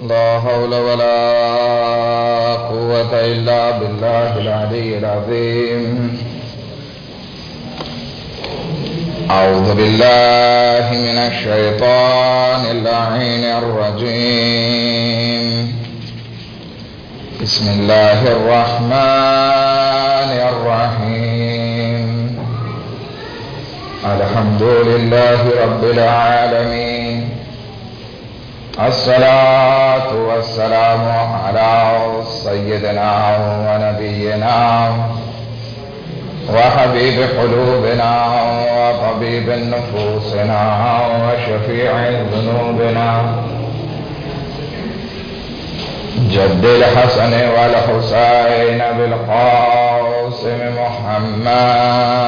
لا حول ولا قوة إلا بالله العلي العظيم. أعوذ بالله من الشيطان اللعين الرجيم. بسم الله الرحمن الرحيم. الحمد لله رب العالمين. الصلاة والسلام على سيدنا ونبينا وحبيب قلوبنا وطبيب نفوسنا وشفيع ذنوبنا جد الحسن والحسين بالقاسم محمد.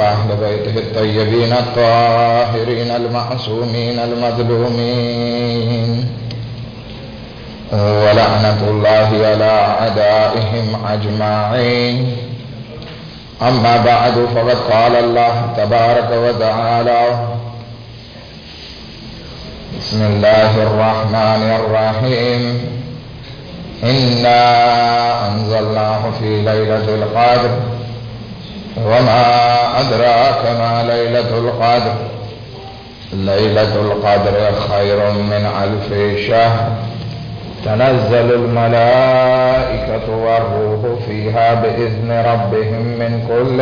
وأهل بيته الطيبين الطاهرين المعصومين المظلومين، ولعنة الله على أعدائهم أجمعين. أما بعد، فقد قال الله تبارك وتعالى: بسم الله الرحمن الرحيم. إنا أنزلناه في ليلة القدر، وما أدراك ما ليلة القدر. ليلة القدر خير من 1000 شهر. تنزل الملائكة والروح فيها بإذن ربهم من كل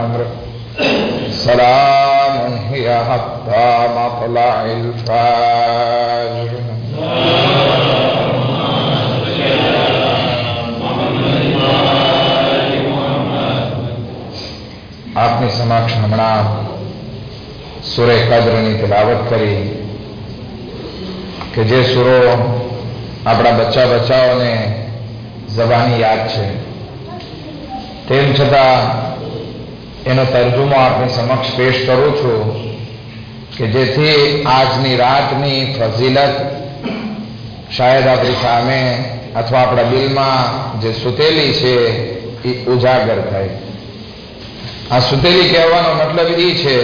أمر. سلام هي حتى مطلع الفجر. આપની સમક્ષ હમણાં સૂરે કદ્રની તિલાવત કરી કે જે સૂરો આપણા બચ્ચાઓને જબાની યાદ છે, તેમ છતાં એનો તર્જુમો આપની સમક્ષ પેશ કરું છું કે જેથી આજની રાતની ફઝીલત શાયદ આપણી સામે અથવા આપણા દિલમાં જે સુતેલી છે એ ઉજાગર થાય. આ સુતેલી કહેવાનો મતલબ એ છે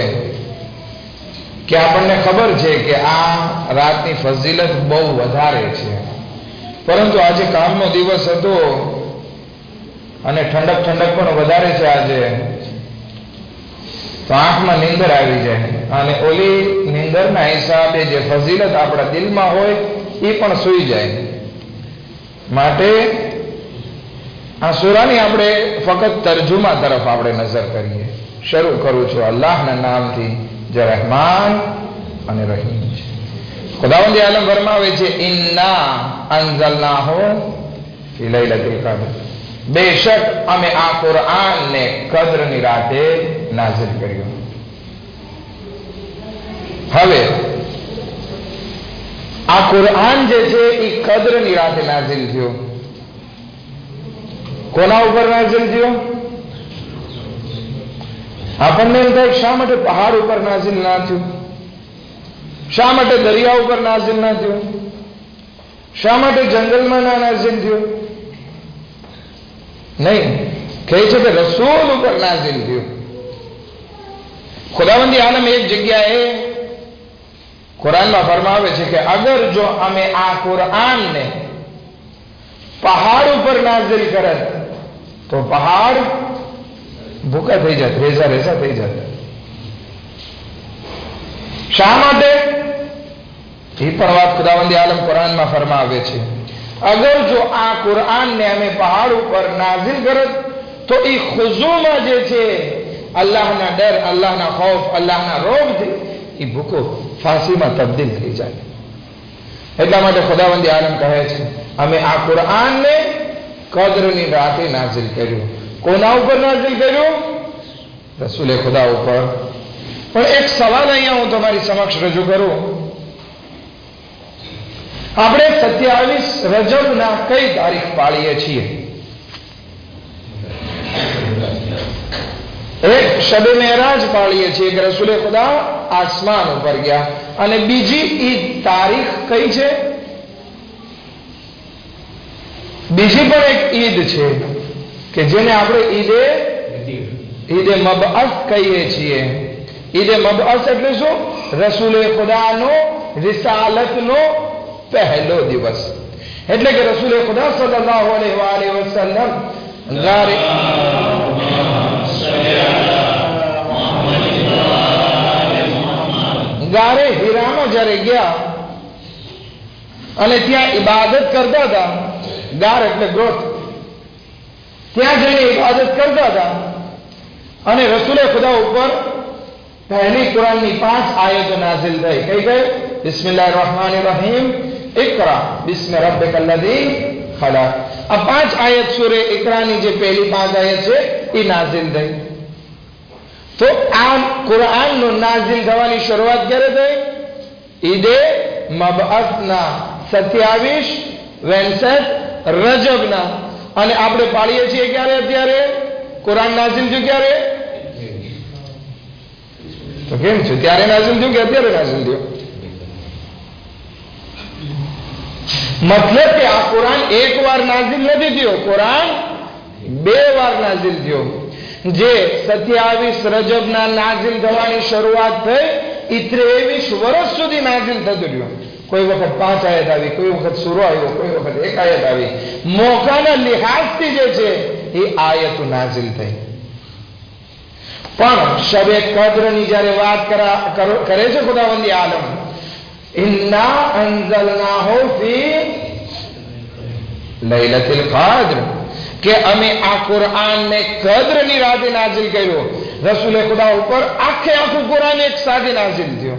કે આપણને ખબર છે કે આ રાતની ફઝીલત બહુ વધારે છે, પરંતુ આજે કામનો દિવસ હતો અને ઠંડક પણ વધારે છે આજે, તો આંખમાં નીંદર આવી જાય અને ઓલી નીંદરના હિસાબે જે ફઝીલત આપણા દિલમાં હોય એ પણ સૂઈ જાય. માટે આ સૂરાની આપણે ફક્ત તર્જુમા તરફ આપણે નજર કરીએ. શરૂ કરું છું અલ્લાહના નામથી જે રહેમાન અને રહીમ છે. ખુદાવંદ આલમ ફરમાવે છે, ઇન્ના અંઝલનાહુ ફી લૈલતિલ કદ્ર. બેશક અમે આ કુરઆનને કદ્રની રાતે નાઝિલ કર્યું. હવે આ કુરઆન જે છે એ કદ્રની રાતે નાઝિલ થયું. કોના ઉપર નાઝિલ થયો? આપણને એમ થાય શા માટે પહાડ ઉપર નાઝિલ ના થયું? શા માટે દરિયા ઉપર નાઝિલ ના થયું? શા માટે જંગલમાં ના નાઝિલ થયું? નહીં, કહે છે કે રસૂલ ઉપર નાઝિલ થયું. ખુદાવંદી આલમ એક જગ્યાએ કુરાનમાં ફરમાવે છે કે અગર જો અમે આ કુરાનને પહાડ ઉપર નાઝિલ કરત તો પહાડ ભૂકા થઈ જાત, રેસા થઈ જાત. શા માટે? એ પણ વાત ખુદાવંદી આલમ કુરાનમાં ફરમાવે છે. અગર જો આ કુરાનને અમે પહાડ ઉપર નાઝિલ કરત તો એ ખુઝુમાં જે છે અલ્લાહના ડર, અલ્લાહના ખૌફ, અલ્લાહના રોબથી એ ભૂકો ફાંસીમાં તબદીલ થઈ જાય. એટલા માટે ખુદાવંદી આલમ કહે છે અમે આ કુરાનને કદ્રની રાતે નાઝિલ કર્યું. કોના ઉપર નાઝિલ કર્યું? રસૂલે ખુદા ઉપર. પણ એક સવાલ અહીંયા હું તમારી સમક્ષ રજૂ કરું. આપણે 27 રજબના કઈ તારીખ પાળીએ છીએ? એક શબે મેરાજ પાળીએ છીએ કે રસૂલે ખુદા આસમાન ઉપર ગયા, અને બીજી ઈદ તારીખ કઈ છે? બીજી પણ એક ઈદ છે કે જેને આપણે ઈદે ઈદે મબઅસ કહીએ છીએ. ઈદે મબઅસ એટલે શું? રસૂલે ખુદાનો રિસાલતનો પહેલો દિવસ. એટલે કે રસૂલે ખુદા સલ્લલ્લાહુ અલૈહિ વસલ્લમ ગારે હીરામાં જ્યારે ગયા અને ત્યાં ઇબાદત કરતા હતા, ગાર એટલે ગ્રોથ, ત્યાં જઈને ઇબાદત કરતા હતા અને રસૂલે ખુદા ઉપર પહેલી કુરાનની 5 આયતો નાઝિલ થઈ. કઈ કઈ? બિસ્મિલ્લાહિર રહમાનિર રહીમ, ઇકરા બિસ્મિ રબ્બિકલ લઝી ખલક. આ 5 આયત સૂરે ઇકરાની જે પહેલી 5 આયત છે એ નાઝિલ થઈ. તો આ કુરાનનો નાઝિલ થવાની શરૂઆત ક્યારે થઈ? ઈદે મબઅસના 27 રજબના. અને આપણે પાળીએ છીએ ક્યારે? અત્યારે કુરાન નાઝિલ થયું ક્યારે? તો કેમ છે? ત્યારે નાઝિલ થયું કે અત્યારે નાઝિલ થયું? મતલબ કે આ કુરાન એક વાર નાઝિલ નથી થયો, કુરાન 2 વાર નાઝિલ થયો. જે 27 રજબના નાઝિલ થવાની શરૂઆત થઈ એ 23 વર્ષ સુધી નાઝિલ થતું રહ્યું. કોઈ વખત 5 આયત આવી, કોઈ વખત સૂરો આવ્યો, કોઈ વખત 1 આયત આવી. મોકાના લિહાઝથી જે છે એ આયતો નાઝિલ થઈ. પણ શબે કદ્રની જ્યારે વાત કરે છે ખુદાવંદી આલમ, ઇન્ના અંઝલનાહુ ફી લૈલતુલ કદ્ર, કે અમે આ કુરાનને કદ્રની રાતે નાઝિલ કર્યો. રસૂલે ખુદા ઉપર આખું કુરાન એક સાથે નાઝિલ થયો.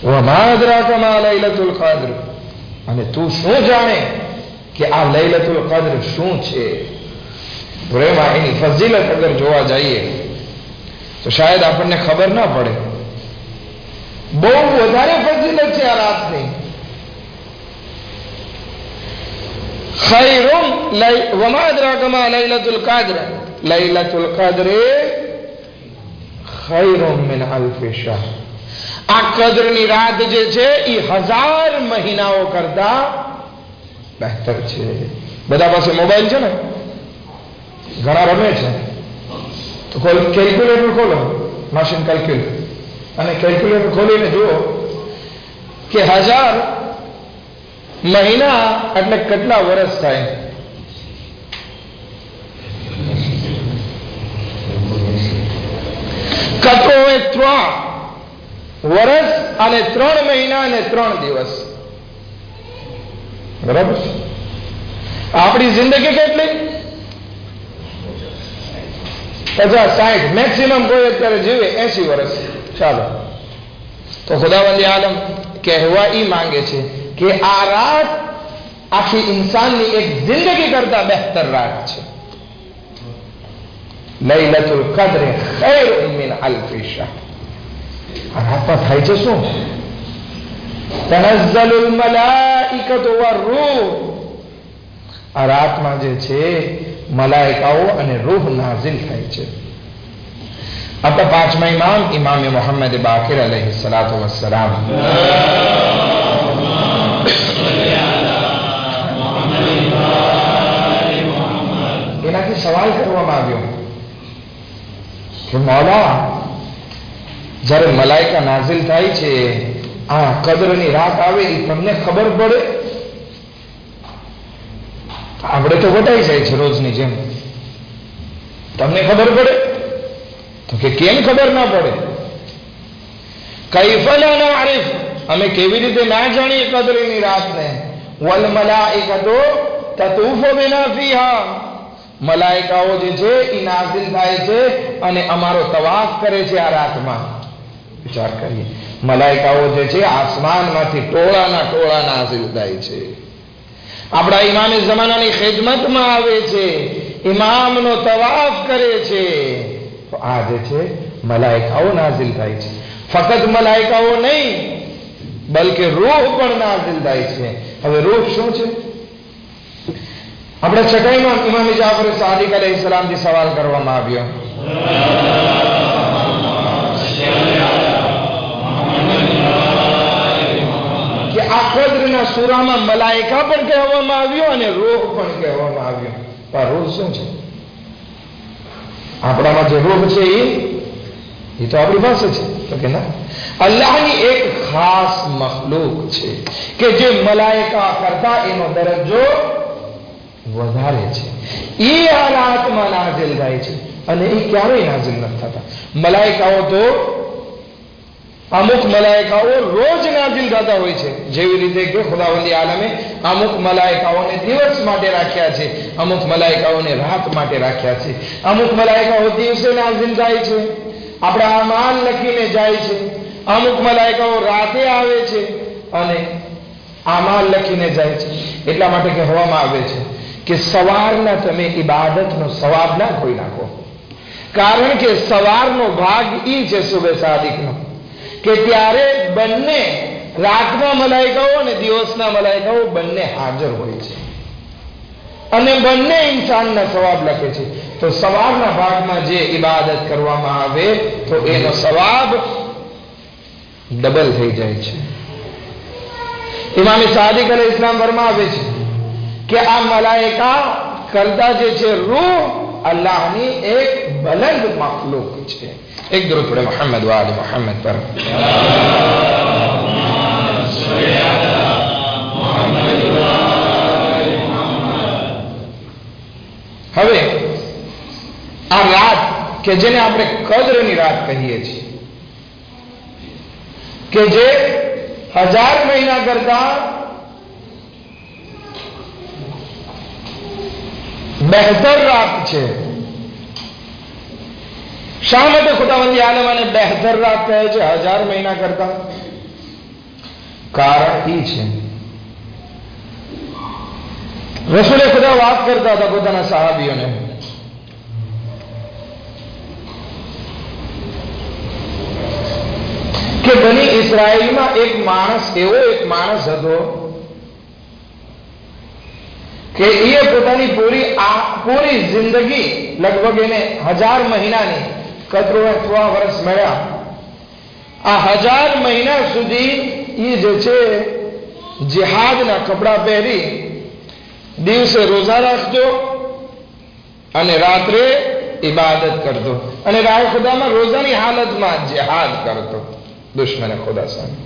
વમા અદરાકા મા લૈલતુલ કદ્ર, અને તું શું જાણે કે આ લૈલતુલ કદ્ર શું છે? પ્રેમા એની ફઝીલત અગર જોવા જઈએ તો શાયદ આપણને ખબર ના પડે. બહુ વધારે ફઝીલત છે આ રાતની. ખૈરુમ વમા અદરાકા મા લૈલતુલ કદ્ર, લૈલતુલ કદ્ર ખૈરુમ મિન અલ્ફી શાહર. આ કદ્રની રાત જે છે એ 1000 મહિનાઓ કરતા બહેતર છે. બધા પાસે મોબાઈલ છે ને, ઘણા રમે છે, તો કેલ્ક્યુલેટર ખોલો, મશીન કેલ્ક્યુલેટર, અને કેલ્ક્યુલેટર ખોલીને જુઓ કે 1000 મહિના એટલે કેટલા વર્ષ થાય. કતો હોય 3 વર્ષ અને 3 મહિના અને 3 દિવસ. બરાબર? આપણી જિંદગી કેટલી? 50-60, મેક્સિમમ કોઈ અત્યારે જીવે 80 વર્ષ. ચાલો, તો ખુદાવંદી આલમ કહેવા ઈ માંગે છે કે આ રાત આખી ઇન્સાનની એક જિંદગી કરતા બહેતર રાત છે. લૈલતુલ કદ્ર ખૈરુમ મિન અલ્ફી શાહર. આ રાતમાં થાય છે શું? તનઝ્ઝલુલ મલાઇકતુ વર-રૂહ. આ રાતમાં જે છે મલાઈકાઓ અને રૂહ નાઝિલ થાય છે. આપણા 5મા ઇમામ ઇમામ મુહમ્મદ બાકિર અલૈહિ સલાતુ વસ્સલામ એનાથી સવાલ કરવામાં આવ્યો કે મૌલા, જ્યારે મલાઈકા નાઝિલ થાય છે, આ કદ્રની રાત આવે એ તમને ખબર પડે? આપણે તો વટાઈ જાય છે રોજની જેમ, તમને ખબર પડે? તો કે કેમ ખબર ના પડે? કૈફ લા નઅરિફ, અમે કેવી રીતે ના જાણીએ કદ્રની રાતને? વલ મલાઇકતુ તતુફુ બિના ફીહા, મલાઈકાઓ જે છે એ નાઝિલ થાય છે અને અમારો તવાફ કરે છે આ રાતમાં. વિચાર કરીએ, મલાઈકાઓ જે છે આસમાનમાંથી ટોળાના ટોળા નાઝિલ થાય છે, આપણા ઇમામે જમાનાની ખિદમતમાં આવે છે, ઇમામનો તવાફ કરે છે. તો આ જે છે મલાઈકાઓ નાઝિલ થાય છે. ફક્ત મલાઈકાઓ નહીં, બલકે રૂહ પણ નાઝિલ થાય છે. હવે રૂહ શું છે? આપણે 6મા ઇમામ જાફર સાદિક અલૈહિ સલામથી સવાલ કરવામાં આવ્યો. કે આ કદ્રના સૂરામાં મલાઈકા પણ કહેવામાં આવ્યો અને રૂહ પણ કહેવામાં આવ્યો. આ રૂહ શું છે? આપણામાં જે રૂહ છે એ તો આપણી પાસે છે, તો કે ના, અલ્લાહની એક ખાસ મખલૂક છે કે જે મલાઈકા કરતા એનો દરજ્જો વધારે છે. એ હાલાતમાં નાઝિલ થાય છે અને એ ક્યારેય નાઝિલ નથી થતા. મલાઈકાઓ તો અમુક મલાઈકાઓ રોજ નાઝિલ થતા હોય છે, જેવી રીતે કે ખુદાવંદી આલમે અમુક મલાઈકાઓને દિવસ માટે રાખ્યા છે, અમુક મલાઈકાઓને રાત માટે રાખ્યા છે. અમુક મલાઈકાઓ દિવસે નાઝિલ થાય છે, આપણા અમાલ લખીને જાય છે. અમુક મલાઈકાઓ રાતે આવે છે અને અમાલ લખીને જાય છે. એટલા માટે કહેવામાં આવે છે કે સવારના તમે ઇબાદતનો સવાબ ના ખોઈ નાખો, કારણ કે સવારનો ભાગ ઈ છે સુબહ સાદિકનો કે ત્યારે બંને રાતના મલાઈકાઓ અને દિવસના મલાઈકાઓ બંને હાજર હોય છે અને બંને ઇન્સાનના સવાબ લખે છે. તો સવારના ભાગમાં જે ઇબાદત કરવામાં આવે તો એનો સવાબ ડબલ થઈ જાય છે. ઇમામ સાદિક અલૈહિસ સલામ ફરમાવે છે કે આ મલાઈકા કરતા જે છે રૂહ અલ્લાહની એક બલંદ મખલૂક છે. એક દરૂદ પડે મોહમ્મદ વ આલે મોહમ્મદ પર. હવે આ રાત કે જેને આપણે કદ્રની રાત કહીએ છીએ, કે જે 1000 મહિના કરતા બહેતર રાત છે. શા માટે ખુદાવંદી આલમને બહેતર રાત કહે છે 1000 મહિના કરતા? કારણ એ છે, રસૂલે ખુદા વાત કરતા હતા પોતાના સહાબીઓને કે બની ઇસ્રાયેલમાં એક માણસ હતો કે એ પોતાની પૂરી જિંદગી લગભગ એને 1000 મહિનાની 3 વર્ષ મળ્યા. આ 1000 મહિના સુધી એ જે છે જિહાદના કપડા પહેરી દિવસે રોજા રાખતો અને રાત્રે ઇબાદત કરતો અને રાહ ખુદામાં રોજાની હાલતમાં જિહાદ કરતો દુશ્મને ખુદા સામે.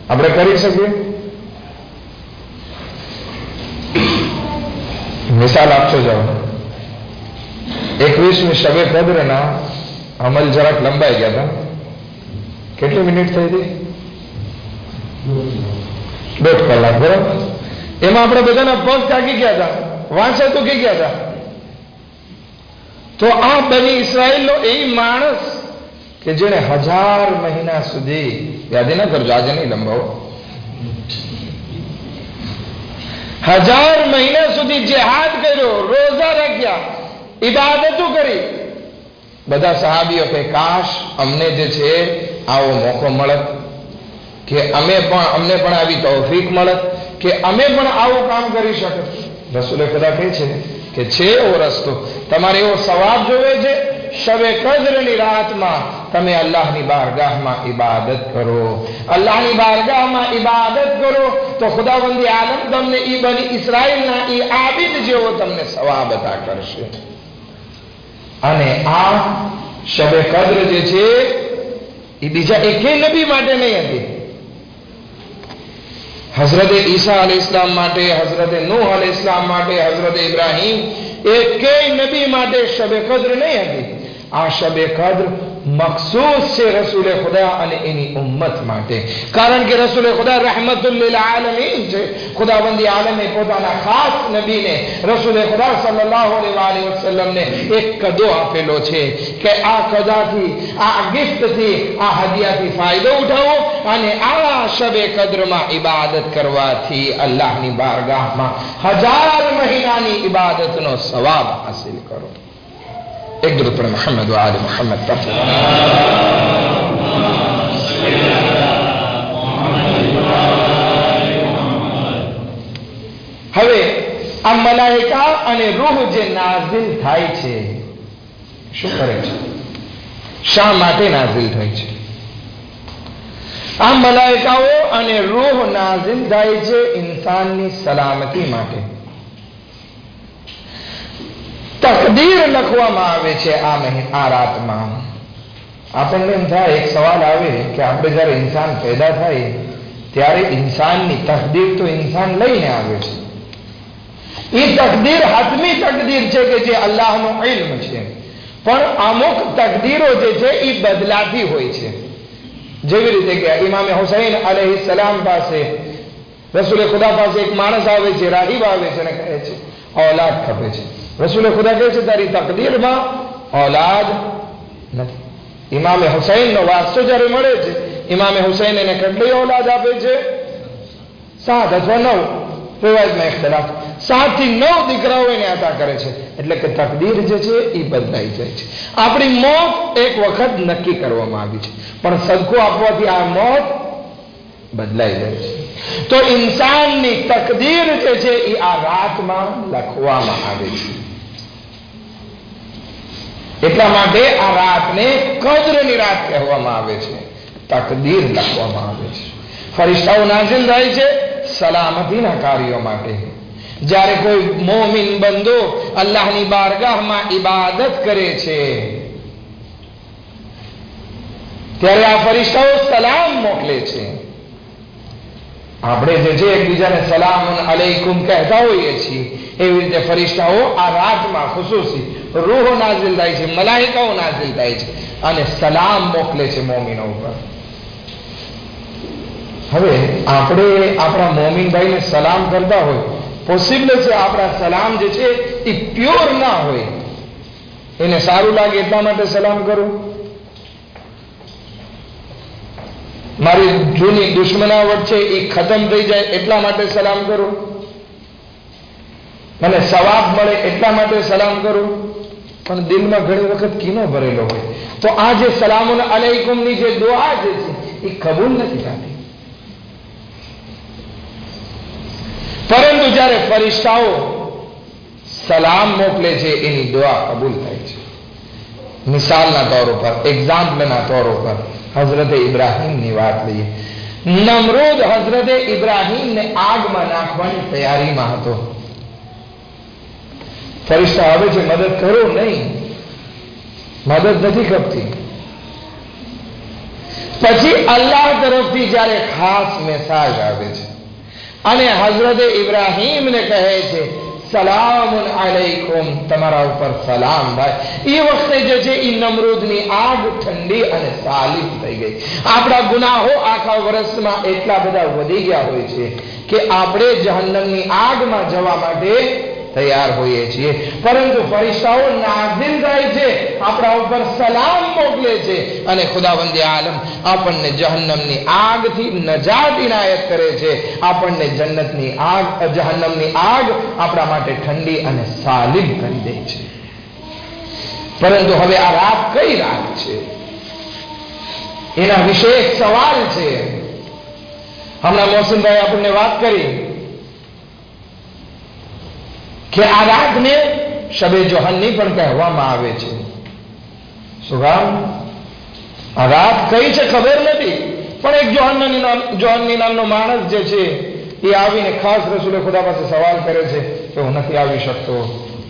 આપણે કરી શકીએ? મિસાલ આપશો જાઓ, 21મી શબે કદ્રના અમલ જરાક લંબાઈ ગયા હતા. કેટલી મિનિટ થઈ હતી? 1.5 કલાક, બરાબર. એમાં આપણે બધાના પગ થાકી ગયા હતા, વાંચે તો કે ગયા હતા. તો આ બની ઇસ્રાયેલનો એ માણસ કે જેને 1000 મહિના સુધી, યાદ ના કરજો આજે નહીં લંબાવો, 1000 મહિના સુધી જિહાદ કર્યો, રોજા રાખ્યા, ઇબાદતો કરી. બધા સહાબીઓ કે કાશ અમને જે છે આવો મોકો મળત, કે અમને પણ આવી તૌફીક મળત, કે અમે પણ આવું કામ કરી શકત. રસૂલે ખુદા કહે છે કે છે એવો રસ્તો, તમારે એવો સવાબ જોવે છે, શબે કદ્રની રાતમાં તમે અલ્લાહની બારગાહમાં ઇબાદત કરો, અલ્લાહની બારગાહમાં ઇબાદત કરો તો ખુદાવંદી આલમ તમને ઈ બની ઇસ્રાયેલના ઈ આબિદ જેવો તમને સવાબ અતા કરશે. અને આ શબે કદ્ર જે છે એ બીજા એકેય નબી માટે નહીં હતી. હઝરત ઈસા અલૈહિસ્સલામ માટે, હઝરત નૂહ અલૈહિસ્સલામ માટે, હઝરત ઇબ્રાહીમ, એકેય નબી માટે શબે કદ્ર નહીં હતી. આ શબે કદ્ર મખસૂસ છે રસૂલે ખુદા અને એની ઉમ્મત માટે, કારણ કે રસૂલે ખુદા રહેમતુલ લીલ આલમીન છે. ખુદાબંદી આલમે પોતાના ખાસ નબીને રસૂલે ખુદા સલ્લલ્લાહુ અલૈહિ વસલ્લમને એક કદો આપેલો છે કે આ કદાથી, આ ગિફ્ટથી, આ હદિયાથી ફાયદો ઉઠાવો અને આ શબે કદ્રમાં ઇબાદત કરવાથી અલ્લાહની બારગાહમાં 1000 મહિનાની ઇબાદતનો સવાબ હાસિલ કરો. એક દરૂદ પર મોહમ્મદ વ આલે મોહમ્મદ પર. હવે આ મલાઈકા અને રૂહ જે નાઝિલ થાય છે, શું કરે છે? શા માટે નાઝિલ થાય છે? આ મલાઈકાઓ અને રૂહ નાઝિલ થાય છે ઇન્સાનની સલામતી માટે, તકદીર લખવામાં આવે છે આ રાતમાં. આપણને એમ થાય, એક સવાલ આવે કે આપણે જ્યારે ઇન્સાન પેદા થાય ત્યારે ઇન્સાનની તકદીર તો ઇન્સાન લઈને આવે છે. એ તકદીર હાથમી તકદીર છે કે જે અલ્લાહનો ઇલ્મ છે, પણ અમુક તકદીરો જે છે એ બદલાતી હોય છે. જેવી રીતે કે ઇમામે હુસૈન અલૈહિસ્સલામ પાસે, રસૂલે ખુદા પાસે એક માણસ આવે છે, રાહિબ આવે છે અને કહે છે ઔલાદ ખપે છે. રસૂલે ખુદા કહે છે તારી તકદીરમાં ઔલાદ નથી. ઇમામે હુસૈનનો વારસો જ્યારે મળે છે, ઇમામે હુસૈન એને કેટલી ઔલાદ આપે છે? 7 અથવા 9, રિવાયતમાં ઇખ્તિલાફ. 7 થી 9 દીકરાઓ એને અતા કરે છે. એટલે કે તકદીર જે છે એ બદલાઈ જાય છે. આપણી મોત એક વખત નક્કી કરવામાં આવી છે, પણ સદકો આપવાથી આ મોત બદલાઈ જાય છે. તો ઇન્સાનની તકદીર જે છે એ આ રાતમાં લખવામાં આવે છે. એટલા માટે આ રાતને કદ્રની રાત કહેવામાં આવે છે. તકદીર લખવામાં આવે છે. ફરિશ્તાઓ નાઝિલ થાય છે સલામતીના કાર્યો માટે. જ્યારે કોઈ મોમિન બંદો અલ્લાહની બારગાહમાં ઇબાદત કરે છે ત્યારે આ ફરિશ્તાઓ સલામ મોકલે છે. આપણે જે છે એકબીજાને સલામુન અલૈકુમ કહેતા હોઈએ છીએ, એવી રીતે ફરિશ્તાઓ આ રાતમાં ખુસૂસી રૂહો નાઝિલ થાય છે, મલાઈકાઓ નાઝિલ થાય છે અને સલામ મોકલે છે મોમિનો ઉપર. હવે આપણે આપણા મોમિન ભાઈને સલામ કરતા હોય, પોસિબલ છે આપણા સલામ જે છે એ પ્યોર ના હોય, એને સારું લાગે એટલા માટે સલામ કરું. મારી જૂની દુશ્મનાવટ છે એ ખતમ થઈ જાય એટલા માટે સલામ કરું, મને સવાબ મળે એટલા માટે સલામ કરું. પણ દિલમાં ઘણી વખત કીનો ભરેલો હોય તો આ જે સલામુન અલૈકુમની જે દુઆ જે છે એ કબૂલ નથી થતી. પરંતુ જ્યારે ફરિશ્તાઓ સલામ મોકલે છે એની દુઆ કબૂલ થાય છે. મિસાલના તौर ઉપર, એક્ઝામ્પલના તौर ઉપર હઝરત ઇબ્રાહીમની વાત લઈએ. નમરૂદ હઝરત ઇબ્રાહીમને આગમાં નાખવાની તૈયારીમાં હતો. ફરિશ્તા આવે છે મદદ કરો, નહીં, મદદ નથી ખપતી. પછી અલ્લાહ તરફથી જ્યારે ખાસ મેસેજ આવે છે અને હઝરત ઇબ્રાહીમને કહે છે સલામુન અલૈકુમ, તમારા ઉપર સલામ ભાઈ. એ વખતે જે છે એ નમરૂદની આગ ઠંડી અને સાલિમ થઈ ગઈ. આપણા ગુનાહો આખા વર્ષમાં એટલા બધા વધી ગયા હોય છે કે આપણે જહન્નમની આગમાં જવા માટે તૈયાર હોઈએ છીએ, પરંતુ ફરિશ્તાઓ નાઝિલ થાય છે, આપણા ઉપર સલામ મોકલે છે અને ખુદાવંદે આલમ આપણને જહન્નમની આગથી નજાત ઇનાયત કરે છે. આપણને જન્નતની આગ, જહન્નમની આગ આપણા માટે ઠંડી અને સાલિમ કરી દે છે. પરંતુ હવે આ રાત કઈ રાત છે એના વિશે એક સવાલ છે. હમણાં મોહસિનભાઈ આપણને વાત કરી કે આ રાતને શબે જોહન્ની પણ કહેવામાં આવે છે. શું કામ? આ રાત કઈ છે ખબર નથી, પણ એક જોહન્ની નામનો માણસ જે છે એ આવીને ખાસ રસૂલે ખુદા પાસે સવાલ કરે છે કે હું નથી આવી શકતો,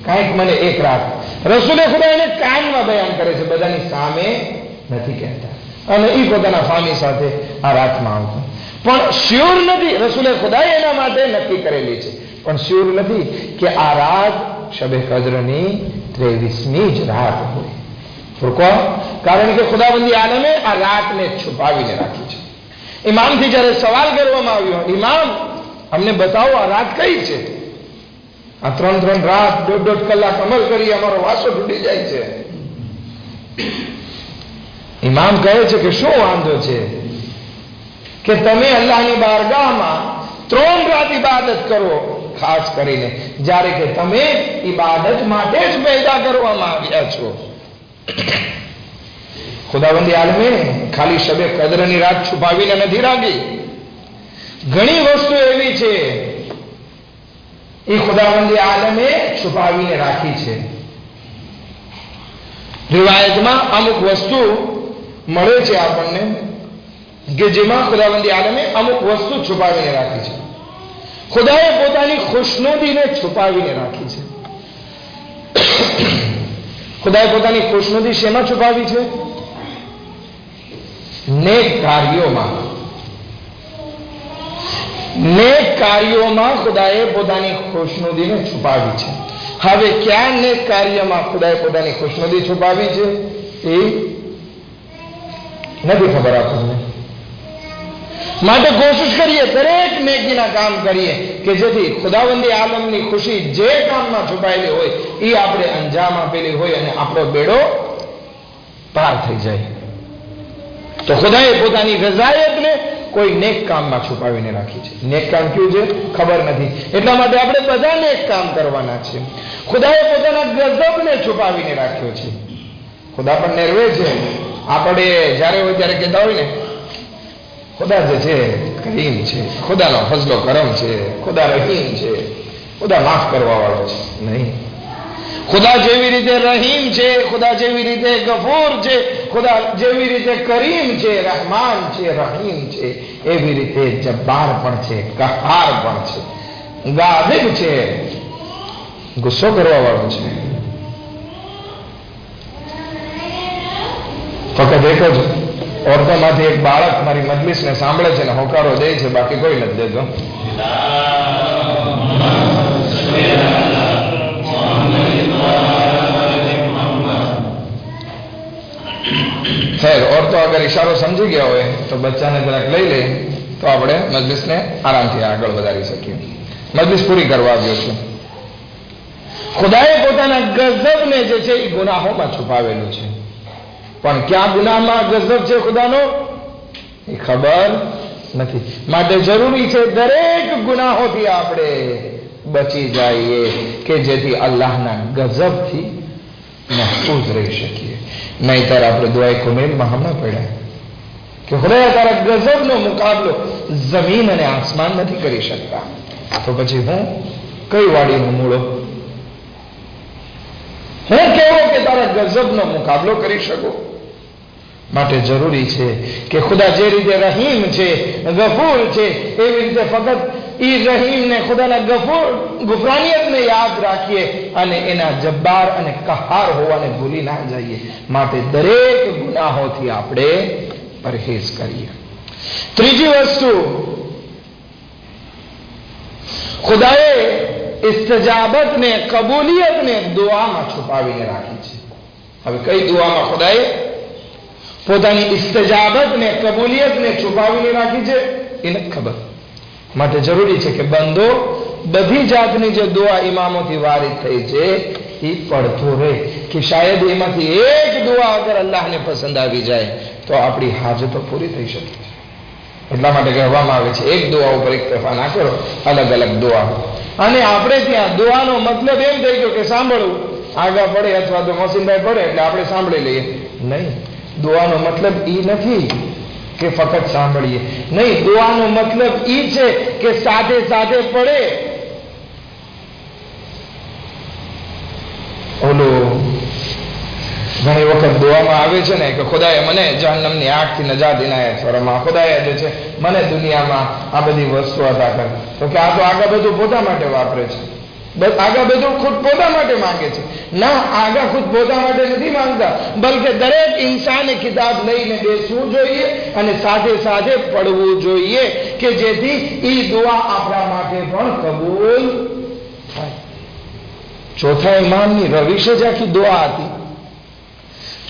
કાંઈક મને એક રાત. રસૂલે ખુદા એને કાનમાં બયાન કરે છે, બધાની સામે નથી કહેતા, અને એ પોતાના ફામી સાથે આ રાતમાં આવતા. પણ શ્યોર નથી, રસૂલે ખુદાએ એના માટે નક્કી કરેલી છે, પણ શ્યોર નથી કે આ રાત શબે કદ્રની 23મી જ રાત હોય. ફુરકો, કારણ કે ખુદાબંધી આલમે આ રાતને છુપાવીને રાખી છે. ઇમામથી જ્યારે સવાલ કરવામાં આવ્યો, ઇમામ અમને બતાવો આ રાત કઈ છે? આ 3 રાત 1.5 કલાક અમલ કરી અમારો વાસો તૂટી જાય છે. ઇમામ કહે છે કે શું વાંધો છે કે તમે અલ્લાહની બારગાહમાં 3 રાત ઇબાદત કરો, ખાસ કરીને જ્યારે કે તમે ઇબાદત માટે જ પેદા કરવામાં આવ્યા છો. ખુદાવંદી આલમે ખાલી શબે કદ્રની રાત છુપાવીને નથી રાખી. ઘણી વસ્તુ એવી છે એ ખુદાવંદી આલમે છુપાવીને રાખી છે. રિવાયતમાં અમુક વસ્તુ મળે છે આપણને કે જેમાં ખુદાવંદી આલમે અમુક વસ્તુ છુપાવીને રાખી છે. ખુદાએ પોતાની ખુશનુદીને છુપાવીને રાખી છે. ખુદાએ પોતાની ખુશનુદી શેમાં છુપાવી છે? નેક કાર્યોમાં. નેક કાર્યોમાં ખુદાએ પોતાની ખુશનુદીને છુપાવી છે. હવે ક્યાં નેક કાર્યમાં ખુદાએ પોતાની ખુશનુદી છુપાવી છે એ નથી ખબર આપણને. માટે કોશિશ કરીએ, દરેક નેકીના કામ કરીએ કે જેથી ખુદાવંદી આલમની ખુશી જે કામમાં છુપાયેલી હોય એ આપણે અંજામ આપેલી હોય અને આપણો બેડો પાર થઈ જાય. તો ખુદાએ પોતાની રઝાયતને કોઈ નેક કામમાં છુપાવીને રાખી છે. નેક કામ કયું છે ખબર નથી, એટલા માટે આપણે બધા નેક કામ કરવાના છે. ખુદાએ પોતાના ગઝબને છુપાવીને રાખ્યો છે. ખુદા પણ નેરવે છે. આપણે જ્યારે હોય ત્યારે કહેતા હોય ને, ખુદા જે છે કરીમ છે, ખુદાનો ફઝલો કરમ છે, ખુદા રહીમ છે, ખુદા માફ કરવા વાળો છે. નહીં, ખુદા જેવી રીતે રહીમ છે, ખુદા જેવી રીતે ગફૂર છે, ખુદા જેવી રીતે કરીમ છે, રહેમાન છે, રહીમ છે, એવી રીતે જબ્બાર પણ છે, કહાર પણ છે, ગાદિબ છે, ગુસ્સો કરવા વાળો છે. ફક્ત એક જ ઓરતામાંથી એક બાળક મારી મજલિસને સાંભળે છે ને હોકારો દે છે, બાકી કોઈ નથી દેતો. ખેર, ઓરતો અગર ઈશારો સમજી ગયા હોય તો બચ્ચાને જરાક લઈ લે તો આપણે મજલિસને આરામથી આગળ વધારી શકીએ. મજલિસ પૂરી કરવા આવ્યો છું. ખુદાએ પોતાના ગઝબને જે છે એ ગુનાહોમાં છુપાવેલું છે. પણ ક્યાં ગુનાહમાં ગઝબ છે ખુદાનો એ ખબર નથી. માટે જરૂરી છે દરેક ગુનાહોથી આપણે બચી જઈએ કે જેથી અલ્લાહના ગઝબથી મહફૂઝ રહી શકીએ. નહીતર આપણે દુઆએ કુમૈલમાં હમણાં પડ્યા કે ખુદાએ તારા ગઝબનો મુકાબલો જમીન અને આસમાન નથી કરી શકતા, તો પછી હું કઈ વાડીનો મૂળો? હું કેવો કે તારા ગઝબનો મુકાબલો કરી શકું? માટે જરૂરી છે કે ખુદા જે રીતે રહીમ છે, ગફૂર છે, એવી રીતે ફક્ત ઈ રહીમને, ખુદાના ગુફરાનિયતને યાદ રાખીએ અને એના જબ્બાર અને કહાર હોવાને ભૂલી ના જઈએ. માટે દરેક ગુનાહોથી આપણે પરહેજ કરીએ. ત્રીજી વસ્તુ, ખુદાએ ઇસ્તજાબતને, કબૂલિયતને દુઆમાં છુપાવીને રાખી છે. હવે કઈ દુઆમાં ખુદાએ પોતાની ઇસ્તજાબતને, કબૂલિયતને છુપાવીને રાખી છે એ નથી ખબર. માટે જરૂરી છે કે બંદો બધી જાતની જે દુઆ ઇમામોથી વારિદ થઈ છે એ પડતો રહે કે શાયદ એમાંથી એક દુઆ અગર અલ્લાહને પસંદ આવી જાય તો આપણી હાજતો પૂરી થઈ શકે. એટલા માટે કહેવામાં આવે છે એક દુઆ ઉપર ઇક્તફા ના કરો, અલગ અલગ દુઆ. અને આપણે ત્યાં દુઆનો મતલબ એમ થઈ ગયો કે સાંભળવું, આગા પડે અથવા તો મોસીનભાઈ પડે એટલે આપણે સાંભળી લઈએ. નહીં, દુઆનો મતલબ ઈ નથી કે ફક્ત સાંભળીએ. નહીં, દુઆનો મતલબ ઈ છે કે સાથે સાથે પડે. ઓલું ઘણી વખત દુઆમાં આવે છે ને કે ખુદાએ મને જહન્નમની આગથી નજાત ઇનાયત ફરમા, ખુદાએ જે છે મને દુનિયામાં આ બધી વસ્તુ અદા કર. તો કે આ તો આગા બધું પોતા માટે વાપરે છે, આગા બધું ખુદ પોતા માટે માંગે છે. ના, આગા ખુદ પોતા માટે નથી માંગતા, બલકે દરેક ઇન્સાને કિતાબ લઈને બેસવું જોઈએ અને સાથે સાથે પડવું જોઈએ કે જેથી ઈ દુઆ આપણા માટે પણ કબૂલ થાય. ચોથા ઇમામની રવિશ જ આખી દુઆ હતી.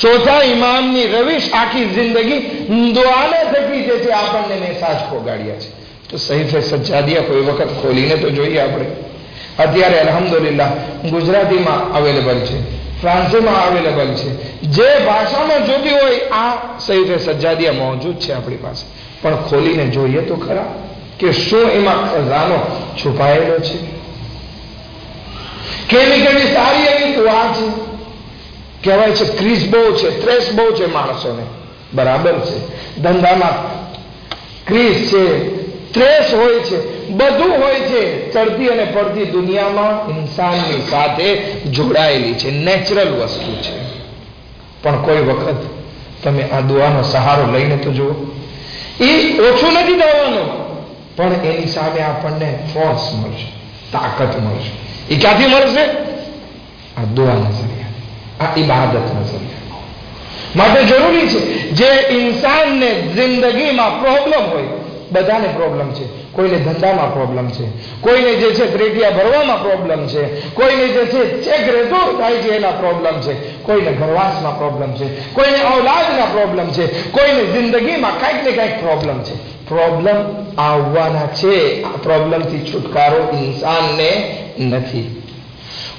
ચોથા ઇમામની રવિશ આખી જિંદગી દુઆને થકી જે છે આપણને મેસાજ પોગાડ્યા છે. તો સહીફે સજ્જાદિયા કોઈ વખત ખોલીને તો જોઈએ આપણે. અત્યારે અલ્હમ્દુલિલ્લાહ ગુજરાતીમાં અવેલેબલ છે, ફ્રાન્સીમાં અવેલેબલ છે, જે ભાષામાં જોતી હોય આ સહીફે સજ્જાદિયા મોજૂદ છે આપણી પાસે. પણ ખોલીને જોઈએ તો ખરા કે શું એમાં ખજાનો છુપાયેલો છે. કેવી કેવી સારી એવી દુઆ છે. કહેવાય છે ક્રીઝ બહુ છે, ત્રેસ બહુ છે માણસોને. બરાબર છે, ધંધામાં ક્રીઝ છે, ત્રેસ હોય છે, બધું હોય છે. ચડતી અને પડતી દુનિયામાં ઇન્સાનની સાથે જોડાયેલી છે, નેચરલ વસ્તુ છે. પણ કોઈ વખત તમે આ દુઆનો સહારો લઈને તો જુઓ. એ ઓછું નથી થવાનું, પણ એની સામે આપણને ફોર્સ મળશે, તાકાત મળશે. એ ક્યાંથી મળશે? આ દુઆના જરિયા. આ ઇબાદત નજરિયા. માટે જરૂરી છે જે ઇન્સાનને જિંદગીમાં પ્રોબ્લેમ હોય, બધાને પ્રોબ્લેમ છે. કોઈને ધંધામાં પ્રોબ્લેમ છે, કોઈને જે છે ત્રેટિયા ભરવામાં પ્રોબ્લેમ છે, કોઈને જે છે ચેક રેટોર થાય છે એના પ્રોબ્લેમ છે, કોઈને ઘરવાસમાં પ્રોબ્લેમ છે, કોઈને ઔલાદના પ્રોબ્લેમ છે, કોઈને જિંદગીમાં કંઈક ને કંઈક પ્રોબ્લેમ છે. પ્રોબ્લેમ આવવાના છે. આ પ્રોબ્લેમથી છુટકારો ઇન્સાનને નથી.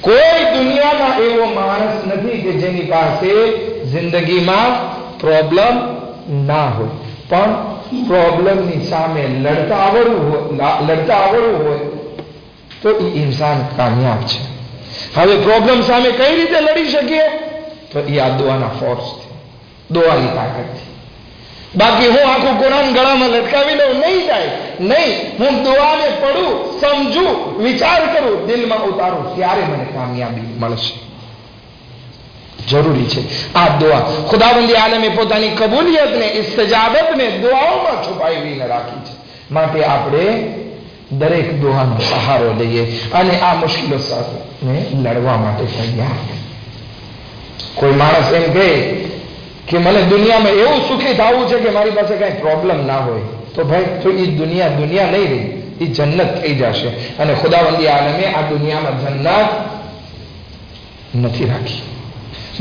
કોઈ દુનિયામાં એવો માણસ નથી કે જેની પાસે જિંદગીમાં પ્રોબ્લેમ ના હોય, પણ પ્રોબ્લેમની સામે લડતા આવડવું હોય તો એ ઇન્સાન કામયાબ છે. હવે પ્રોબ્લેમ સામે કઈ રીતે લડી શકીએ? તો એ આ દુઆના ફોર્સથી, દુઆની તાકાતથી. બાકી હું આખું કુરાન ગળામાં લટકાવી લઉં નહીં જાય. નહીં, હું દુઆને પડું, સમજું, વિચાર કરું, દિલમાં ઉતારું, ત્યારે મને કામયાબી મળશે. જરૂરી છે આ દુઆ. ખુદાવંદી આલમે પોતાની કબૂલિયતને, ઇસ્તજાબતને દુઆઓમાં છુપાવીને રાખી છે. માટે આપણે દરેક દુઆનો સહારો લઈએ અને આ મુશ્કેલો સાથે લડવા માટે તૈયાર. કોઈ માણસ એમ કહે કે મને દુનિયામાં એવું સુખી થવું છે કે મારી પાસે કઈ પ્રોબ્લેમ ના હોય, તો ભાઈ તો એ દુનિયા નહીં રહી, એ જન્નત થઈ જશે. અને ખુદાવંદી આલમે આ દુનિયામાં જન્નત નથી રાખી.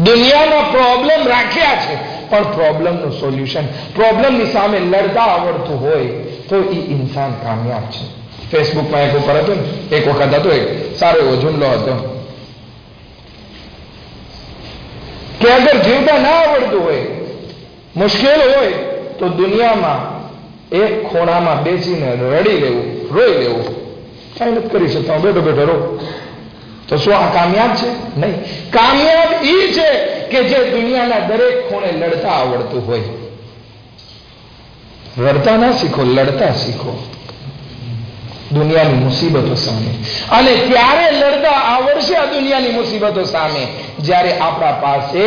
દુનિયામાં પ્રોબ્લેમ રાખ્યા છે, પણ પ્રોબ્લેમનું સોલ્યુશન, પ્રોબ્લેમની સામે લડતા આવડતું હોય તો એ ઇન્સાન કામયાબ છે. ફેસબુકમાં એક ઉપર હતો ને, એક વખત હતો, એક સારો એવો જુમલો હતો કે અગર જીવતા ના આવડતું હોય, મુશ્કેલ હોય, તો દુનિયામાં એક ખૂણામાં બેસીને રડી લેવું, રોઈ લેવું, કઈ નથી કરી શકતા, બેઠો બેઠો રો. તો શું આ કામયાબ છે? નહીં. કામયાબ એ છે કે જે દુનિયાના દરેક ખૂણે લડતા આવડતું હોય. રડતા ના શીખો, લડતા શીખો દુનિયાની મુસીબતો સામે. અને ત્યારે લડતા આવડશે આ દુનિયાની મુસીબતો સામે જ્યારે આપણા પાસે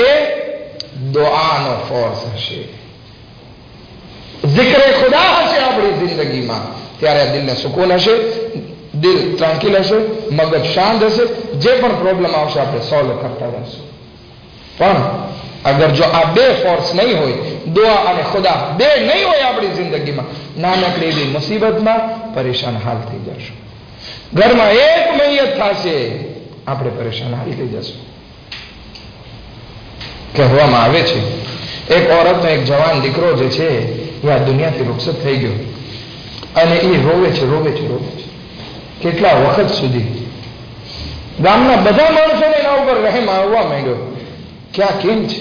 દુઆનો ફોર્સ હશે, zikr ખુદા હશે આપણી જિંદગીમાં. ત્યારે દિલને સુકૂન હશે, દિલ ત્રાંકિલ હશે, મગજ શાંત હશે. જે પણ પ્રોબ્લેમ આવશે આપણે સોલ્વ કરતા રહેશું. પણ અગર જો આ બે ફોર્સ નહીં હોય, દુઆ અને ખુદા બે નહીં હોય આપણી જિંદગીમાં, નાનકડી એવી મુસીબતમાં પરેશાન હાલ થઈ જશું. ઘરમાં એક મૈયત થશે, આપણે પરેશાન હાલ થઈ જશું. કહેવામાં આવે છે એક ઓરતનો એક જવાન દીકરો જે છે એ આ દુનિયાથી રૂખસત થઈ ગયો અને એ રોવે છે. કેટલા વખત સુધી ગામના બધા માણસોને એના ઉપર રહેમ આવવા માંડ્યો. ક્યાં કેમ છે?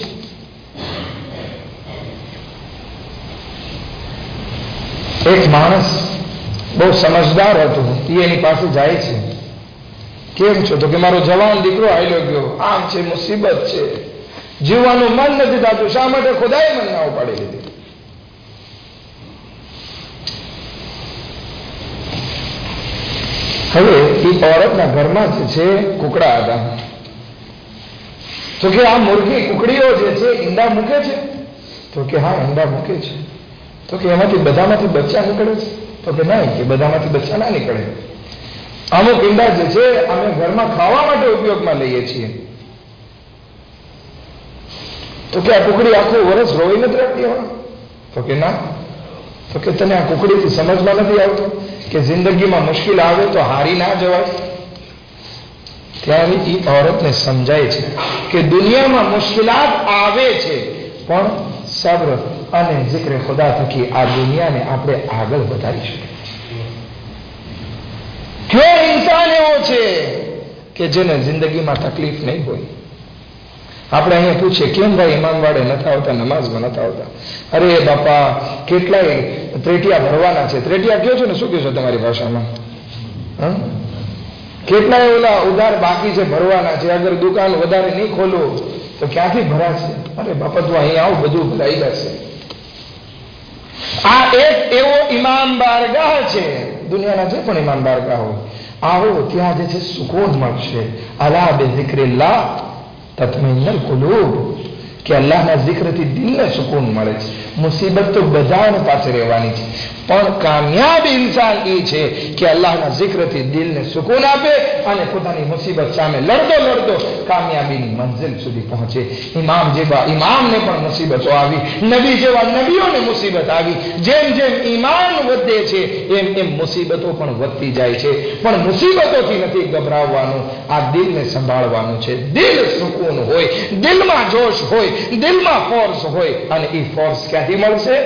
એક માણસ બહુ સમજદાર હતો, એ એની પાસે જાય છે. કેમ છો? તો કે મારો જવાન દીકરો આયલો ગયો, આમ છે, મુસીબત છે, જીવવાનું મન નથી થતું. શા માટે? ખુદાએ મન ના ઉપાડી લીધી. હવે એ ઓરતના ઘરમાં જે છે કુકડા હતા. તો કે આ મુર્ગી કુકડીઓ જે છે ઈંડા મૂકે છે? તો કે હા, ઈંડા મૂકે છે. તો કે એમાંથી બધામાંથી બચ્ચા નીકળે છે? તો કે નહીં, કે બધામાંથી બચ્ચા ના નીકળે. અમુક ઈંડા જે છે અમે ઘરમાં ખાવા માટે ઉપયોગમાં લઈએ છીએ. તો કે આ કુકડી આખું વર્ષ રોઈ નથી રાખતી હોય? તો કે ના. તો કે તને આ કુકડીથી સમજમાં નથી આવતું કે જિંદગીમાં મુશ્કેલ આવે તો હારી ના જવાય? ત્યારે એ ઓરતને સમજાય છે કે દુનિયામાં મુશ્કેલાત આવે છે, પણ સબ્ર અને zikr ખુદા થકી આ દુનિયાને આપણે આગળ વધારી શકીએ. કયો ઇન્સાન એવો છે કે જેને જિંદગીમાં તકલીફ નહીં હોય? આપણે અહીંયા પૂછીએ કેમ ભાઈ ઇમામવાડે નથી આવતા, નમાઝમાં નથી આવતા? અરે બાપા, કેટલાય ત્રેટિયા ભરવાના છે. ત્રેટિયા કયો છો ને, શું કહો છો તમારી ભાષામાં? કેટલાય ઓલા ઉધાર બાકી છે, ભરવાના છે. અગર દુકાન વધારે નહીં ખોલો તો ક્યાંથી ભરાશે? અરે બાપા, તું અહીંયા આવ, બધું ભરાઈ જશે. આ એક એવો ઇમામ બારગાહ છે. દુનિયાના જે પણ ઇમામ બારગાહ હોય, આવો ત્યાં જે છે સુકૂન મળશે. અલા બિઝિક્રિલ્લાહ તત્મઈન્નુલ કુલૂબ. કે અલ્લાહના zikરથી દિલને સુકૂન મળે છે. મુસીબત તો બધાને પાસે રહેવાની છે, પણ કામયાબ ઇન્સાન એ છે કે અલ્લાહના zikરથી દિલને સુકૂન આપે અને પોતાની મુસીબત સામે લડતો કામયાબીની મંઝિલ સુધી પહોંચે. ઇમામ જેવા ઇમામને પણ મુસીબતો આવી, નબી જેવા નબીઓને મુસીબત આવી. જેમ જેમ ઈમાન વધે છે એમ મુસીબતો પણ વધતી જાય છે. પણ મુસીબતોથી નથી ગભરાવવાનું, આ દિલને સંભાળવાનું છે. દિલ સુકૂન હોય, દિલમાં જોશ હોય, દિલમાં ફોર્સ હોય, અને એ ફોર્સ ક્યાંથી મળશે?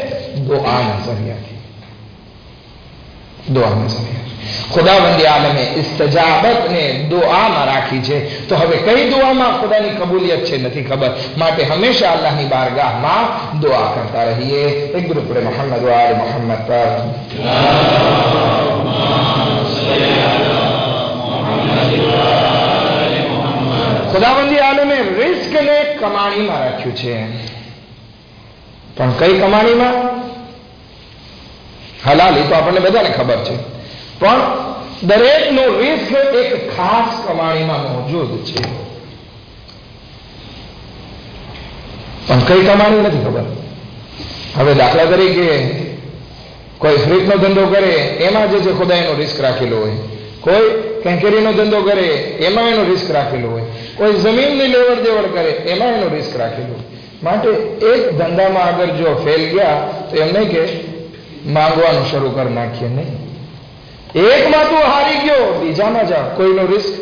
દુઆના ઝરિયાથી. દુઆના ઝરિયાથી. ખુદાવંદી આલમે ઇસ્તજાબતને દુઆમાં રાખી છે. તો હવે કઈ દુઆમાં ખુદાની કબૂલિયત છે નથી ખબર, માટે હંમેશા અલ્લાહની બારગાહમાં દુઆ કરતા રહીએ. એક ગ્રુપ પડે મોહમ્મદ વાલે મોહમ્મદ પર. ખુદાવંદી આલમે રિસ્કને કમાણીમાં રાખ્યું છે, પણ કઈ કમાણીમાં? હલાલ, એ તો આપણને બધાને ખબર છે, પણ દરેકનો રિસ્ક એક ખાસ કમાણીમાં મોજૂદ છે. પણ કઈ કમાણી નથી ખબર. હવે દાખલા તરીકે કોઈ ફ્રીટનો ધંધો કરે, એમાં જે છે ખુદા એનો રિસ્ક રાખેલો હોય. કોઈ કેન્કેરીનો ધંધો કરે, એમાં એનો રિસ્ક રાખેલો હોય. કોઈ જમીનની લેવડ દેવડ કરે, એમાં એનો રિસ્ક રાખેલો હોય. માટે એક ધંધામાં અગર જો ફેલ ગયા તો એમ નહીં કે માંગવાનું શરૂ કરી નાખીએ, નહીં. એકમાં તું હારી ગયો, બીજામાં જા. કોઈનો રિસ્ક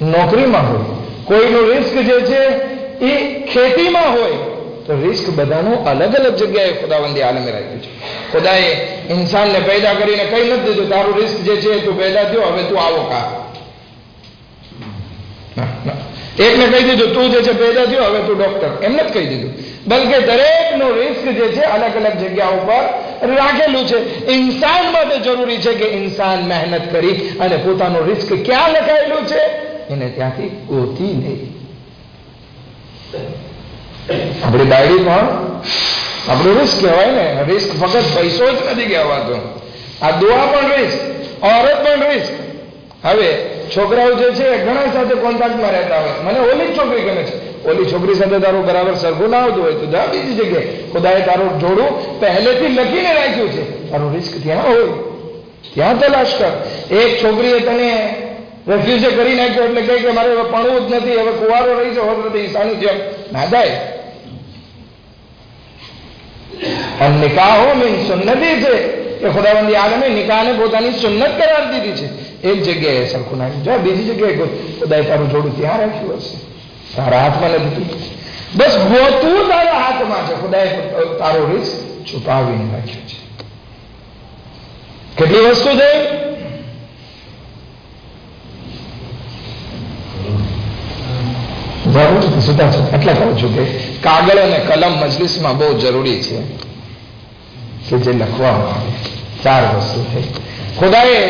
નોકરીમાં હોય, કોઈનો રિસ્ક જે છે એ ખેતીમાં હોય, તો રિસ્ક બધાનું અલગ અલગ જગ્યાએ ખુદાવંદી આલમે રાખ્યું છે. ખુદાએ ઇન્સાનને પેદા કરીને કઈ નથી દીધું તારું રિસ્ક જે છે તું પેદા થયો, હવે તું આવો કા. એકને કહી દીધું તું જે છે પેદા થયો, હવે તું ડોક્ટર, એમને જ કહી દીધું. બલકે દરેકનો રિસ્ક જે છે અલગ અલગ જગ્યા ઉપર રાખેલું છે. ઇન્સાન માટે જરૂરી છે કે ઇન્સાન મહેનત કરી અને પોતાનું રિસ્ક ક્યાં લખાયેલું છે એને ત્યાંથી ગોતી નહીં. આપણી ડાયરી પણ આપણું રિસ્ક કહેવાય ને. રિસ્ક ફક્ત પૈસો જ નથી કહેવાતો, આ દુઆ પણ રિસ્ક, ઓરત પણ રિસ્ક. હવે છોકરાઓ જે છે ઘણા સાથે કોન્ટેક્ટમાં રહેતા હોય, મને ઓલી જ છોકરી ગમે છે, ઓલી છોકરી સાથે તારું બરાબર સરખું ના આવતું હોય તો જા બીજી જગ્યાએ. ખુદાએ તારું જોડું પહેલેથી લખીને રાખ્યું છે, તારું રિસ્ક ત્યાં હોય ત્યાં તલાશ કર. એક છોકરીએ તને રેફ્યુઝે કરી નાખ્યો એટલે કહે કે મારે હવે ભણવું જ નથી, હવે કુંવારો રહી છે, હોત નથી ઈસાનું જેમ ના થાય. અને નિકાહો મીન સુન્નતી છે કે ખુદાવંદી આલમે નિકાહને પોતાની સુન્નત કરાર દીધી છે. એક જગ્યાએ સરખું નાખ્યું, જો બીજી જગ્યાએ ખુદાએ તારું જોડું ત્યાં રાખ્યું હશે, તારા હાથમાં નથી. બસ ગોતું તારા હાથમાં છે. ખુદાએ તારો રિસ્ક છુપાવીને રાખ્યો છે. કેટલી વસ્તુ છે? સુધા છે. એટલે કહું છું કે કાગળ અને કલમ મજલિસમાં બહુ જરૂરી છે કે જે લખવામાં આવે. ચાર વસ્તુ છે. ખુદાએ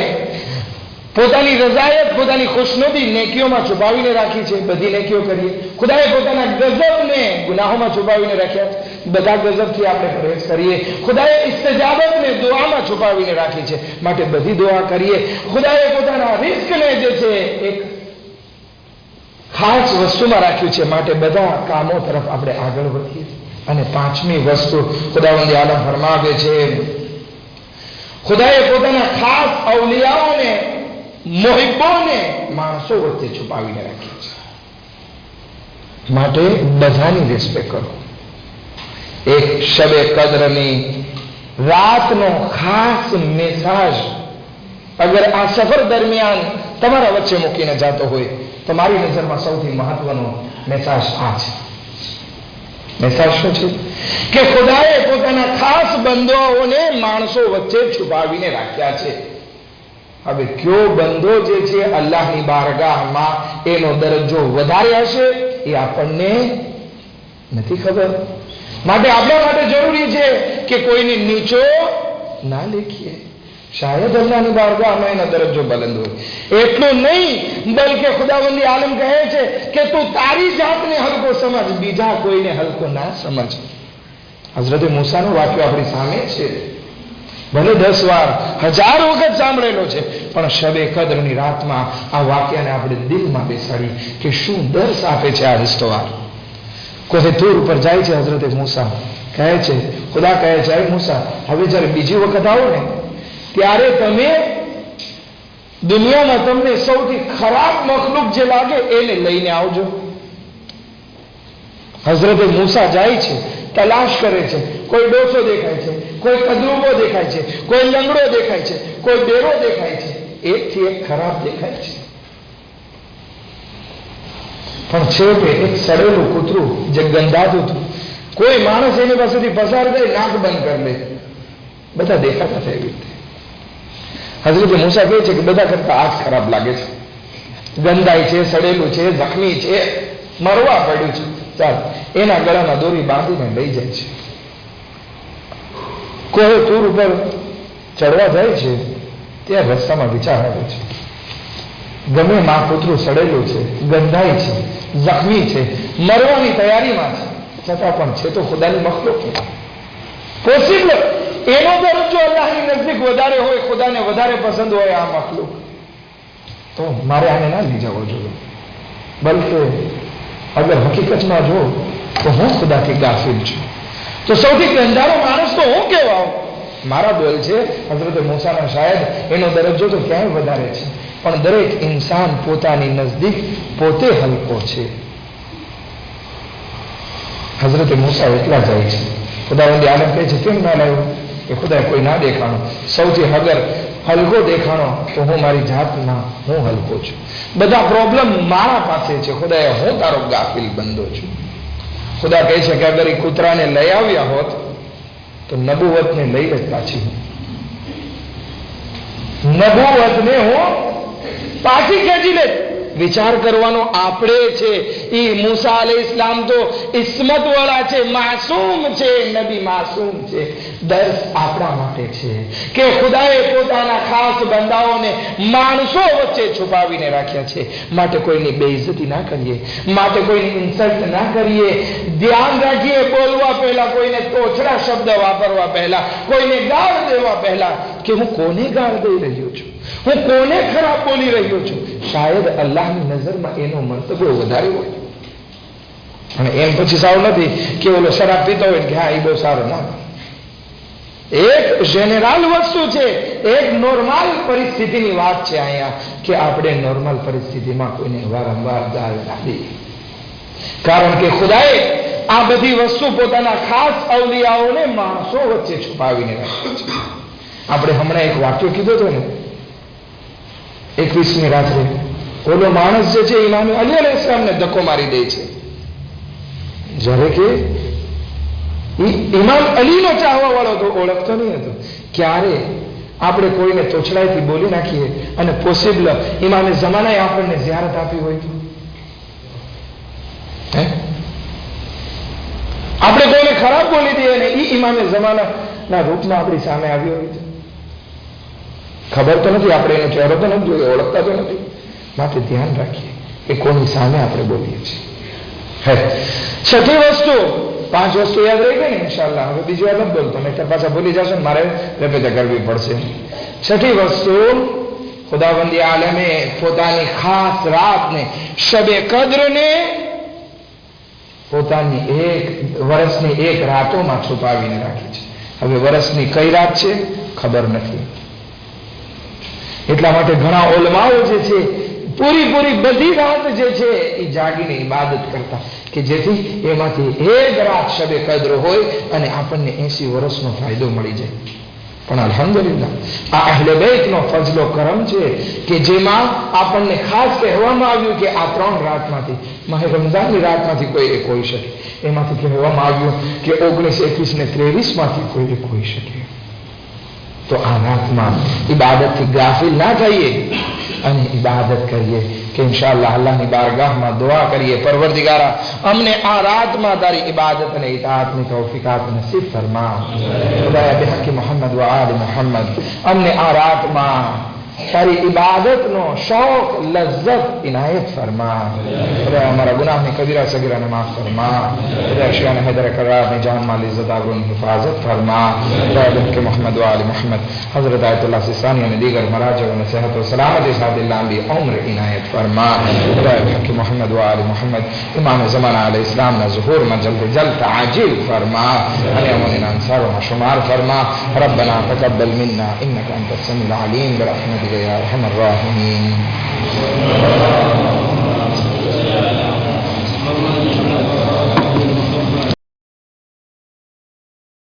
પોતાની રઝાયત, પોતાની ખુશનુદી નેકીઓમાં છુપાવીને રાખી છે. બધી નેકીઓ કરીએ. ખુદાએ પોતાના ગઝબને ગુનાહોમાં છુપાવીને રાખ્યા છે. બધા ગઝબથી આપણે પરેજ કરીએ. ખુદાએ ઇસ્તજાબતને દુઆમાં છુપાવીને રાખી છે, માટે બધી દુઆ કરીએ. ખુદાએ પોતાના રિસ્કને જે છે એક ખાસ વસ્તુમાં રાખ્યું છે, માટે બધા કામો તરફ આપણે આગળ વધીએ. અને પાંચમી વસ્તુ ખુદાવંદી આલમ ફરમાવે છે, ખુદાએ પોતાના ખાસ અવલિયાઓને, મોહિબ્બોને માણસો વચ્ચે છુપાવીને રાખ્યા છે, માટે બધાની રિસ્પેક્ટ કરો. એક શબે કદરની રાતનો ખાસ મેસાજ અગર આ સફર દરમિયાન તમારા વચ્ચે મૂકીને જતો હોય તો મારી નજરમાં સૌથી મહત્વનો મેસાજ આ છે. મેસાજ શું છે? કે ખુદાએ પોતાના ખાસ બંદોઓને માણસો વચ્ચે છુપાવીને રાખ્યા છે. હવે કયો બંદો જે છે અલ્લાહની બારગાહમાં એનો દરજ્જો વધારે હશે એ આપણને નથી ખબર. માટે આપણા માટે જરૂરી છે કે કોઈને નીચો ના લેખીએ. શાયદ અલ્લાહની બારગાહમાં એનો દરજ્જો બુલંદ હોય. એટલું નહીં, બલકે ખુદાવંદી આલમ કહે છે કે તું તારી જાતને હલકો સમજ, બીજા કોઈને હલકો ના સમજ. હઝરત મૂસાનો વાક્યો આપણી સામે છે, ભલે 10 વાર 1000 વખત સાંભળેલો છે, પણ શબે કદરની રાતમાં આ વાક્યને આપણે દિલમાં બેસાડી કે શું દર્શ આપે છે આ હિસ્ટોવાર. કોઈ તૂર ઉપર જાય છે, હઝરતે મૂસા કહે છે, ખુદા કહે છે, અરે મૂસા, હવે જ્યારે બીજી વખત આવો ને ત્યારે તમે દુનિયામાં તમને સૌથી ખરાબ મખલુક જે લાગે એને લઈને આવજો. હઝરતે મૂસા જાય છે, તલાશ કરે છે, કોઈ ડોસો દેખાય છે, કોઈ કદરૂબો દેખાય છે, કોઈ લંગડો દેખાય છે, કોઈ બેરો દેખાય છે, એકથી એક ખરાબ દેખાય છે. પણ છેવટે એક સડેલું કૂતરું જે ગંધાતું હતું, કોઈ માણસ એની પાસેથી પસાર થઈ નાક બંધ કરી લે, બધા દેખાતા થાય એવી રીતે. હઝરત મૂસા કહે છે કે બધા કરતા આ જ ખરાબ લાગે છે, ગંધાય છે, સડેલું છે, જખમી છે, મરવા પડ્યું છે. ચાલ, એના ગળામાં દોરી બાંધીને લઈ જાય છે. કોઈ તૂર ઉપર ચડવા જાય છે ત્યાં રસ્તામાં વિચાર આવે છે, ગમે માં કૂતરું સડેલું છે, ગંધાય છે, જખમી છે, મરવાની તૈયારીમાં છે, છતાં પણ છે તો ખુદાની મખલુક. પોસિબલ એનો દરજ્જો અલ્લાહની નજદીક વધારે હોય, ખુદાને વધારે પસંદ હોય આ મખલુક, તો મારે આને ના લઈ જવો જોઈએ. બલકે અગર હકીકતમાં જો તો હું ખુદાથી ગાફિલ છું, તો સૌથી ગંધારો માણસ તો હું કહેવાઉં. મારા બોલ છે હઝરત મૂસાના, શાયદ એનો દરજ્જો તો ક્યાંય વધારે છે, પણ દરેક ઇન્સાન પોતાની નજદીક પોતે હલકો છે. હઝરત મૂસા એકલા જાય છે. ખુદાવંદી આલમ કહે છે કેમ ના લાવ્યો? કે ખુદાએ કોઈ ના દેખાણો, સૌથી હલકો દેખાણો તો હું મારી જાતના હું હલકો છું. બધા પ્રોબ્લેમ મારા પાસે છે, ખુદાએ હું તારો ગાફિલ બંદો છું. ખુદા કહે છે કે અગર એ કૂતરાને લઈ આવ્યા હોત તો નબુવતને લઈ જ પાછી, નબુવતને હું પાછી ખેંચી લે. વિચાર કરવાનો આપણે છે. એ મૂસા અલૈહિ ઇસ્લામ તો ઇસ્મત વાળા છે, માસૂમ છે, નબી માસૂમ છે. દર્શ આપણા માટે છે કે ખુદાએ પોતાના ખાસ બંદાઓને માણસો વચ્ચે છુપાવીને રાખ્યા છે, માટે કોઈની બેઇજ્જતી ના કરીએ, માટે કોઈની ઇન્સલ્ટ ના કરીએ. ધ્યાન રાખીએ બોલવા પહેલા, કોઈને તોછડા શબ્દ વાપરવા પહેલા, કોઈને ગાળ દેવા પહેલા કે હું કોને ગાળ દઈ રહ્યો છું, હું કોને ખરાબ બોલી રહ્યો છું. શાયદ અલ્લાહની નજરમાં એનો મર્તબો વધારે હોય. અને એમ પછી સારું નથી કે ઓલો શરાબ પીતો હોય કે હા એ બહુ સારો ના. એક જેનેરલ વસ્તુ છે, એક નોર્મલ પરિસ્થિતિની વાત છે અહીંયા, કે આપણે નોર્મલ પરિસ્થિતિમાં કોઈને વારંવાર ગાળ ના દઈએ. કારણ કે ખુદાએ આ બધી વસ્તુ પોતાના ખાસ અવલિયાઓને માણસો વચ્ચે છુપાવીને રાખી છે. આપણે હમણાં એક વાક્ય કીધો હતો ને 21મી રાત્રે, ઓલો માણસ જે છે ઇમામ અલી અલૈહિ સલામને ધક્કો મારી દે છે, જ્યારે કે ઇમામ અલીનો ચાહવા વાળો તો ઓળખતો નહીં હતો. ક્યારે આપણે કોઈને તોછડાઈથી બોલી નાખીએ અને પોસિબલ ઇમામે જમાનાએ આપણને ઝિયારત આપી હોય તો, આપણે કોઈને ખરાબ બોલી દઈએ અને એ ઇમામે જમાનાના રૂપમાં આપણી સામે આવ્યો હોય તો ખબર તો નથી, આપણે એનો ચહેરો તો નથી જોયો, ઓળખતા તો નથી. માટે ધ્યાન રાખીએ કે કોની સામે આપણે બોલીએ છીએ. છઠ્ઠી વસ્તુ, 5 વસ્તુ યાદ રહી ગઈ ને ઇન્શાઅલ્લાહ. હવે બીજી વાર નથી બોલતો, નહીં પાછા ભૂલી જશો ને મારે રેપેટા કરવી પડશે. છઠ્ઠી વસ્તુ, ખુદાવંદી આલમે પોતાની ખાસ રાતને, શબે કદ્રને પોતાની વર્ષની એક રાતોમાં છુપાવીને રાખી છે. હવે વર્ષની કઈ રાત છે ખબર નથી. એટલા માટે ઘણા ઓલમાઓ જે છે પૂરી બધી રાત જે છે એ જાગીને ઇબાદત કરતા, કે જેથી એમાંથી એક રાત શબે કદ્ર હોય અને આપણને 80 વર્ષનો ફાયદો મળી જાય. પણ અલ્હમ્દુલિલ્લાહ આ અહલે બેતનો ફજલો કરમ છે કે જેમાં આપણને ખાસ કહેવામાં આવ્યું કે આ 3 રાતમાંથી, માહે રમઝાનની રાતમાંથી કોઈ એક હોઈ શકે, એમાંથી કહેવામાં આવ્યું કે 19, 21 ને 23 માંથી કોઈ એક હોઈ શકે. તો આ રાતમાં ઇબાદતથી ગાફિલ ના થઈએ અને ઇબાદત કરીએ કે ઇન્શાઅલ્લાહ અલ્લાહની બારગાહમાં દુઆ કરીએ, પરવરદિગારા અમને આ રાતમાં તારી ઇબાદત અને ઇતાઅતની તૌફીકાત નસીબ ફરમા. ખુદાયા બિહક્કી મુહમ્મદ વ આલ મુહમ્મદ અમને આ રાતમાં તારી ઇબાદતનો શોખ લજ્જત ઇનાયત ફરમા. ખુદા અમારા ગુનાહની કબીરા સગીરાને માફ ફરમા. ખુદા શિયાને હૈદર કરારની જાન માલ ઇज्जत आबरूनी हिफाजत फरमा. खुदा के मोहम्मद व आले मोहम्मद हजरत आयतुल्लाह सिस्तानी ने दीगर मराजिओं ने सेहत व सलामती साथ लंबी उम्र इनायत फरमा. खुदा के मोहम्मद व आले मोहम्मद इमाम ज़माना अलैहि इस्लाम ना ज़ुहूर में जल्द जल्द आजिल फरमा. अने अमन अंसार व शुमार फरमा. रब्बना तक़ब्बल मिन्ना इन्नका अंतस समीउल अलीम बिरहमतिका या अरहमर राहिमीन.